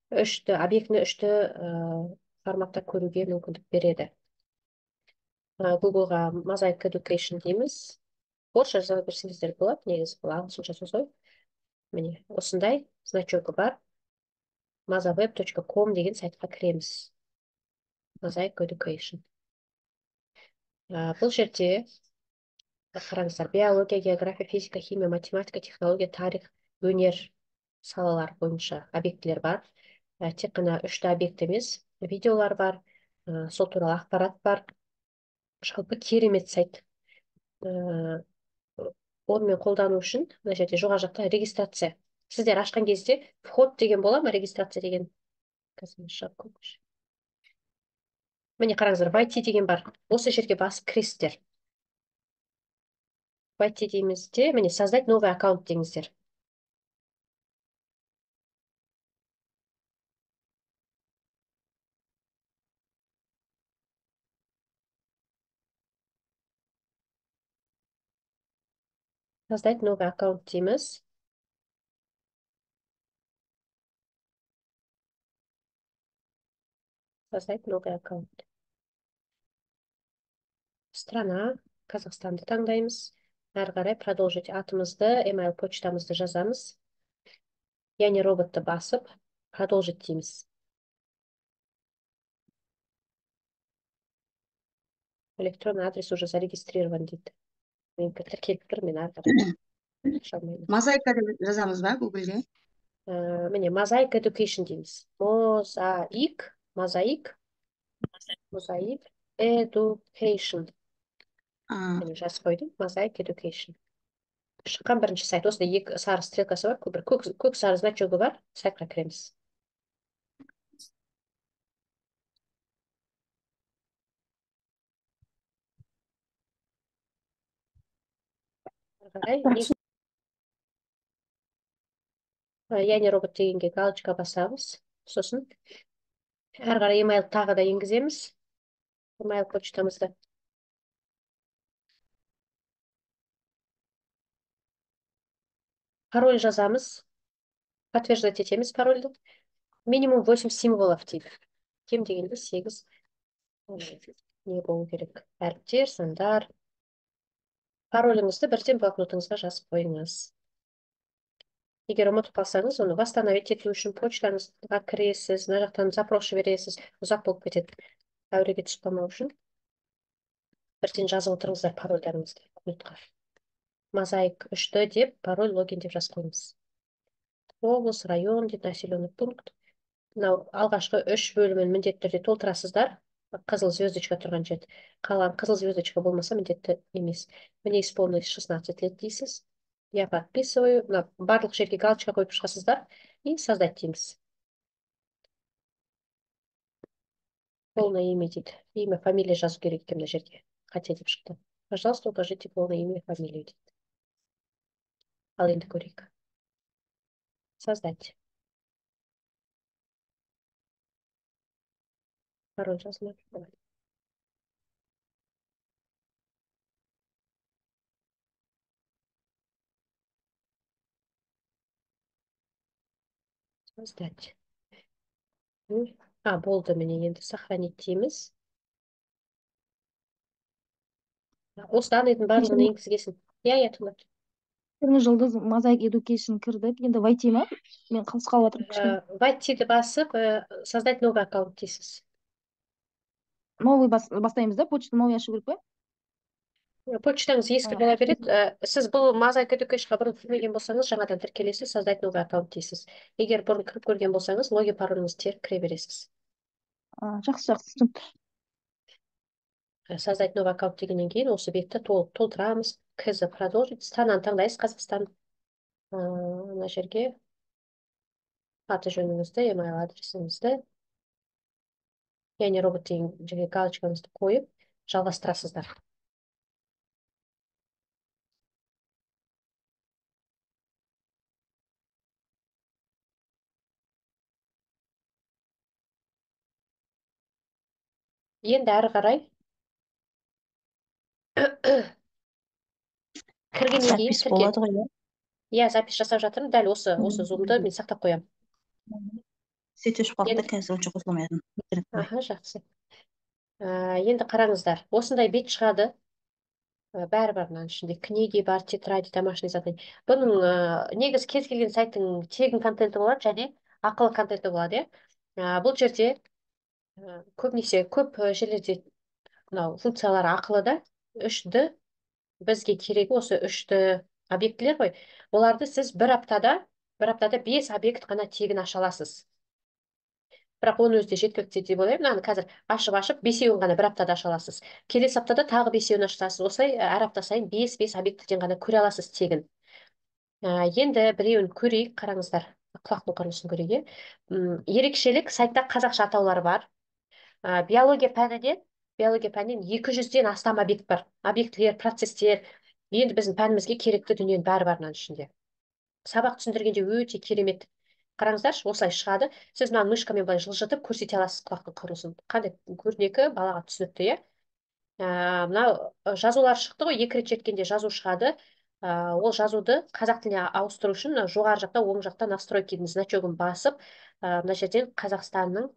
объектіні үшті форматта көруге мүмкіндік береді. Googleға Mosaic Education дейміз. Орысша жаза берсеңіздер болады, негізі бұл ағылшынша сөз ғой. Міне осындай значогы бар. mazaweb.com деген сайтқа кіреміз. Mosaic Education. Бұл жерде қараңыздар, биология, география, физика, химия, математика, технология, тарих, өнер салалар бойынша объектілер бар. Тек қана үшті объект емес, видеолар бар, сол туралы ақпарат бар. Жалпы керемет сайт. Онымен қолдану үшін мына жерде жоғары жақта регистрация. Сіздер ашқан кезде вход деген бола ма, регистрация деген? Міне қараңыздар, войти деген бар. Осы жерге басып кіресіздер. Войти деймізде, міне создать новый аккаунт деңіздер. Создать новый аккаунт дейміз. Создать новый аккаунт. Страна, Қазақстанды таңдаймыз. Әрі қарай продолжить атымызды, email почтамызды жазамыз. Яғни роботты басып, продолжить дейміз. Электронный адрес уже зарегистрирован дейді. Мен тіркеліп тұр, мен әрі қарай. Мозаика деп жазамыз ба Google-ге? Міне Mosaic Education дейміз. Mosaic Education. Міне жазып қойдым. Mosaic Education. Шыққан бірінші сайт. Осында екі сары стрелкасы бар. Бір көк сары значогы бар. Сайтқа кіреміз. Яғни робот дегенге галочка басамыз. Сосын әрі қарай email тағы да енгіземіз. Email почтамызды. Пароль жазамыз. Подтверждать етеміз парольді. Минимум 8 символов дейді. Кем дегенде 8. Не болу керек? Әріптер, сандар. Пароліңізді бірден блокнотыңызға жазып қойыңыз. Егер ұмытып қалсаңыз, оны восстановить ету үшін почтаңызға кіресіз, мына жақтан запрос жібересіз, ұзақ болып кетеді. Әуреге түсіп қалмау үшін бірден жазып отырыңыздар парольдарыңызды блокнотқа. Mosaic 3 деп, пароль, логин деп жазып қойыңыз. Облыс, район дейді, населенный пункт. Мынау алғашқы 3 бөлімін міндетті түрде толтырасыздар. Қызыл звездочка тұрған жерде. Қалған қызыл звездочка болмаса міндетті емес. Мне исполнилось 16 лет дейсіз. Я подписываю. Барлық жерге галочка қойып шығасыздар. И создать дейміз. Полное имя дейді. Имя, фамилия жазу керек екен мына жерге. Қате деп шықты. Пожалуйста, укажите полное имя и фамилию дейді. Ал енді көрейік. Создать. Пароль жазылмайды. Давай. Создать. Болды, міне енді сохранить дейміз. Осы данныйдың барлығын енгізгесін. Я тыңдап. Жұлдыз Mosaic Education кірдік. Енді войти ма? Мен қалыс қалып отырмын. Войти-ді басып, создать новый аккаунт дейсіз. Новый бастаймыз да? Почта новый ашу керек пе? Почтаңыз ескі бола береді. Сіз бұл Mosaic Educationға бұрын кірмеген болсаңыз, жаңадан тіркелесіз, создать новый аккаунт дейсіз. Егер бұрын кіріп көрген болсаңыз, логин пароліңізді теріп кіре бересіз. Жақсы, түсінікті. Создать новый аккаунт дегеннен кейін осы бетті толтырамыз. КЗ продолжить. Странаны таңдайсыз, Қазақстан. Мына жерге аты жөніңізді, email адресіңізді. Яғни робот деген жерге галочкаңызды қойып, жалғастырасыздар. Енді әрі қарай кіргеннен кейін Запись болады ғой, запись жасап жатырмын. Дәл осы зумды мен сақтап қоямын. сет өшіп қалды да, енді қазір онша қосыла алмай жатырмын. аха, жақсы. Енді қараңыздар, осындай бет шығады. Бәрібір мынаның ішінде книги бар, тетради, домашний задание. Бұның негізі кез келген сайттың тегін контенті болады және ақылы контенті болады, иә. Бұл жерде көбінесе көп жерлерде мынау функциялары ақылы да. 3D бізге керегі осы 3D объектілер ғой. Оларды сіз бір аптада 5 объект қана тегін аша аласыз. Бірақ оның өзі де жеткілікті деп ойлаймын. Мынаны қазір ашып 5-еуін ғана бір аптада аша аласыз. Келесі аптада тағы 5-еуін ашасыз. Осылай әр апта сайын 5 объектіден ғана көре аласыз тегін. Енді біреуін көрейік, қараңыздар. Құлақтың құрылысын көрейік. Ерекшелік, сайтта қазақша атаулар бар. Биология пәнінен 200-ден астам объект бар. Объектілер, процестер. Енді біздің пәнімізге керекті дүниенің бәрі бар мынаның ішінде. Сабақ түсіндіргенде өте керемет. Қараңыздаршы, осылай шығады. Сіз мына мышкамен былай жылжытып көрсете аласыз құлақтың құрылысын. Қандай көрнекі, балаға түсінікті, иә. Мынау жазулар шықты ғой, 2 рет жеткенде жазу шығады. Ол жазуды қазақ тіліне ауыстыру үшін жоғары жақта, оң жақта настройкидің значогын басып, мына жерден Қазақстанның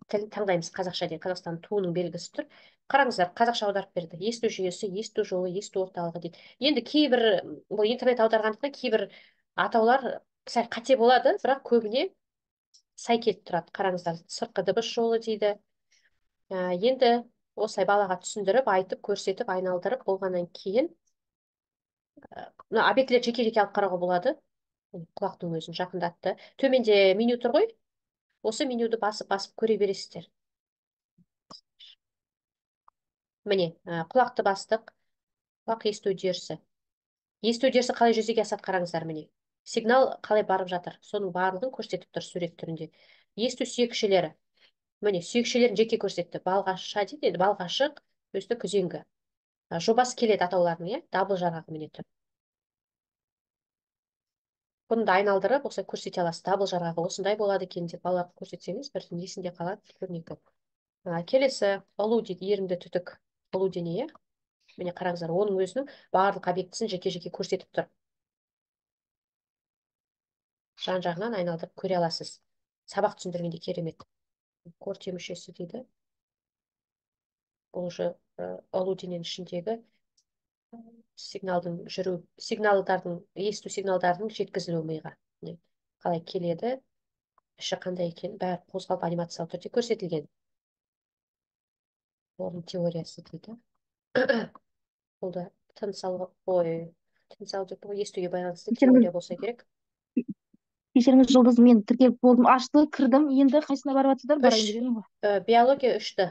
тілін таңдаймыз. Қазақша деген Қазақстан туының белгісі тұр. Қараңыздар, қазақша аударып берді. Есту жүйесі, есту жолы, есту орталығы дейді. Енді кейбір, бұл интернет аударғандықтан кейбір атаулар сәл қате болады, бірақ көбіне сай келіп тұрады. Қараңыздар, сыртқы дыбыс жолы дейді. Енді осылай балаға түсіндіріп, айтып, көрсетіп, айналдырып болғаннан кейін объектілер жеке-жеке алып қарауға болады. Құлақтың өзін жақындатты. Төменде меню тұр ғой. Осы менюді басып көре бересіздер. Міне, құлақты бастық, құлақ есту үдерісі. Есту үдерісі қалай жүзеге асады қараңыздар, міне. Сигнал қалай барып жатыр. Соның барлығын көрсетіп тұр сурет түрінде. Есту сүйекшелері. Міне, сүйекшелерін жеке көрсетті. Балғаша дейді, балғашық, өстік үзеңгі. Жобасы келеді атаулардың, иә, дабыл жарғағы міне тұр. Бұны да айналдырып, осылай көрсете аласыз. Дабыл жарғағы осындай болады екен деп балаға көрсетсеңіз, бірден есінде қалады, көрнекі. Келесі ұлу дейді, ерінді түтік. Ұлу дене, иә. Міне қараңыздар, оның өзінің барлық объектісін жеке-жеке көрсетіп тұр. Жан-жағынан айналдырып көре аласыз. Сабақ түсіндіргенде керемет. Корте мүшесі дейді. Бұл же ұлу дененің ішіндегі есту сигналдардың жеткізілуі миға. Қалай келеді, іші қандай екен, бәрі қозғалып анимациялы түрде көрсетілген. Оның теориясы дейді. Бұл да тыныс алу естуге байланысты теория болса керек. Кешіріңіз, Жұлдыз, мен тіркеліп болдым, ашты, кірдім. Енді қайсына барып жатсыздар? Барайын дегенім ғой. Биология 3D.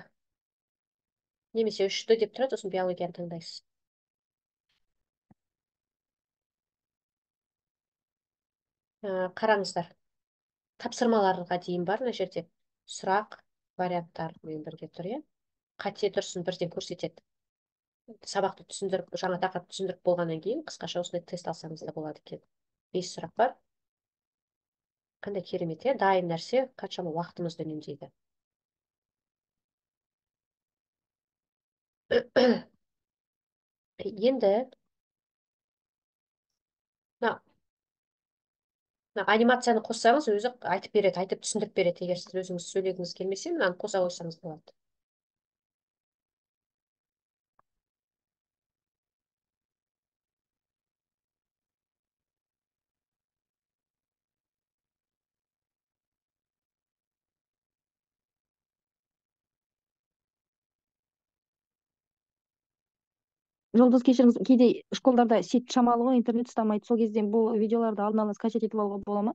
Немесе 3D деп тұрады, сосын биологияны таңдайсыз. Қараңыздар. Тапсырмаларға дейін бар мына жерде. Сұрақ, варианттармен бірге тұр, иә. Қате дұрысын бірден көрсетеді. Сабақты түсіндіріп, жаңа тақырып түсіндіріп болғаннан кейін қысқаша осындай тест алсаңыз да болады екен. 5 сұрақ бар. Қандай керемет, иә, дайын нәрсе, қаншама уақытымызды үнемдейді. Енді анимацияны қоссаңыз, өзі айтып береді, айтып түсіндіріп береді. Егер сіз өзіңіз сөйлегіңіз келмесе, мынаны қоса қойсаңыз болады. Жұлдыз, кешіріңіз, кейде школдарда сет шамалы ғой, интернет ұстамайды. Сол кезде бұл видеоларды алдын ала скачать етіп алуға бола ма?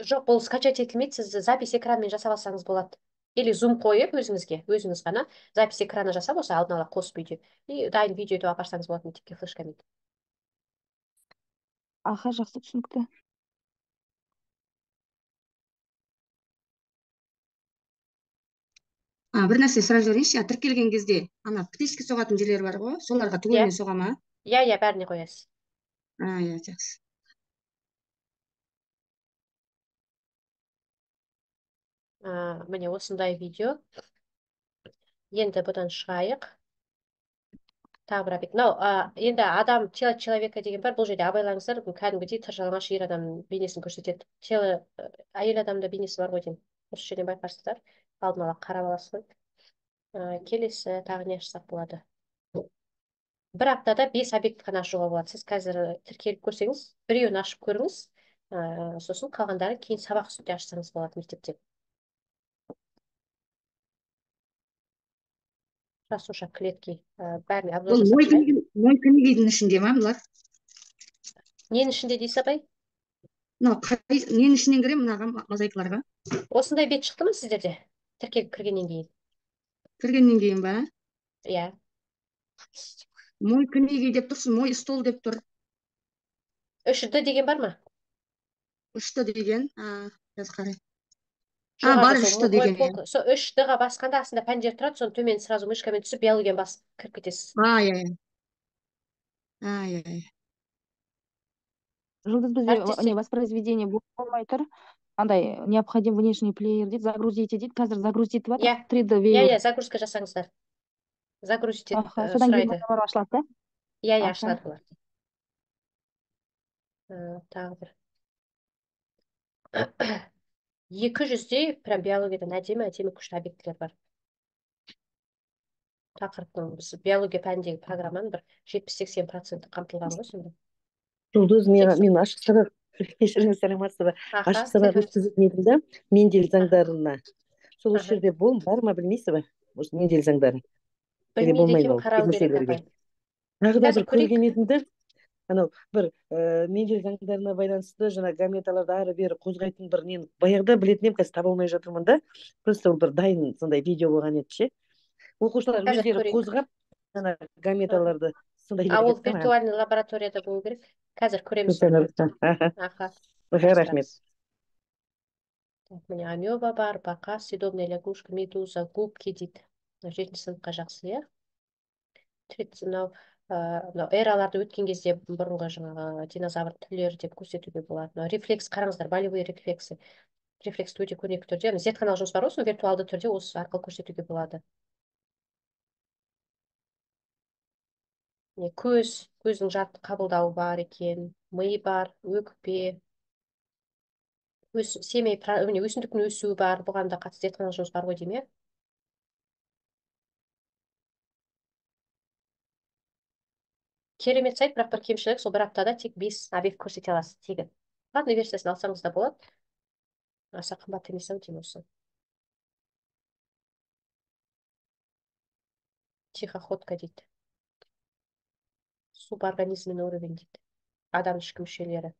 Жоқ, бұл скачать етілмейді, сіз запись экранмен жасап алсаңыз болады. Или зум қойып өзіңіз ғана запись экраны жасап, осы алдын ала қосып видео. И дайын видео етіп апарсаңыз болады мектепке флешкамен. Аха, жақсы, түсінікті. Бір нәрсе сұрап жіберейінші, тіркелген кезде ана птичка соғатын жерлері бар ғой, соларға Иә, түгелімен соға ма? иә, бәріне қоясыз. Иә, жақсы. Міне осындай видео. Енді бұдан шығайық. тағы бір объект. Мынау енді адам тело человека деген бар. Бұл жерде абайлаңыздар, кәдімгідей тыр жалаңаш ер адам бейнесін көрсетеді. Әйел адамда бейнесі бар ғой деймін. Осы жерден байқарсыздар. Алдын ала қарап аласыздар. Келесі тағы не ашсақ болады. Бір аптада 5 объект қана ашуға болады. Сіз қазір тіркеліп көрсеңіз, біреуін ашып көріңіз. Сосын қалғандарын кейін сабақ үстінде ашсаңыз болады мектепте. Жасуша клетки. Бәріне обзор Бұл жасап тұрайын. мой книгидің ішінде ма бұлар? Ненің ішінде дейсіз апай? Мынау ненің ішінен кіремін мына мозаикаларға? Осындай бет шықты ма сіздерде? Тіркеліп кіргеннен кейін. Кіргеннен кейін ба? Иә. Мой книги деп тұрсың, мой стол деп тұр. 3D деген бар ма? 3D деген. Қазір қарай. Жоғарыда Бар сол 3D деген. полка. Сол 3D-ға басқанда астында пәндер тұрады, соны төмен сразу мышкамен түсіп биологияны басып кіріп кетесіз. Иә. Жұлдыз, бізде Әріптестер. воспроизведение болмай тұр. Андай необходим внешний плеер дейді, загрузите дейді. Қазір загрузить етіп жатыр. 3D viewer. Иә, загрузка жасаңыздар. Загрузить Содан кейін сұрайды. мыналар ашылады да? Иә, ашылады бұлар. Тағы бір. 200-дей прям биологиядан әдемі күшті объектілер бар. Тақырыптың біз биология пәніндегі программаның бір 70-80% қамтылған ғой сонда. Жұлдыз, мен ашық сабақ, кешіріңіз, саламатсыз ба? Ашық сабақ өткізетін едім да, Мендель заңдарына. Сол жерде бар ма, білмейсіз ба? Осы Мендель заңдары. Білмейді екен, қарау керек апай. Тағы да бір көрген едім де, анау бір Мендель заңдарына байланысты жаңа гаметаларды ары бері қозғайтын бір нені баяғыда білетін едім, қазір таба алмай жатырмын да. Просто ол бір дайын сондай видео болған еді ше. Оқушылар өздері қозғап жаңа гаметаларды сондай ол виртуальный лабораторияда болу керек. Қазір көреміз. Рахмет. Міне амеба бар, бақа, съедобная лягушка, медуза, губки дейді. 7-ші сыныпқа жақсы, иә? Мынау эраларды өткен кезде бұрынғы жаңағы динозавр түрлері деп көрсетуге болады. Рефлекс қараңыздар, болевые рефлексы. Рефлексті өте көрнекі түрде. Зертханалық жұмыс бар осы, виртуалды түрде осы арқылы көрсетуге болады. Көздің жарты қабылдауы бар екен, ми бар, өкпе, өсімдіктің өсуі бар, бұған да қатысты зертханалық жұмыс бар ғой деймін, иә? Керемет сайт, бірақ бір кемшілік, сол бір аптада тек 5 объект көрсете аласыз тегін. Платный версиясын алсаңыз да болады. Аса қымбат емес ау деймін осы. Тихоходка дейді. Суборганизмный уровень дейді. Адам ішкі мүшелері.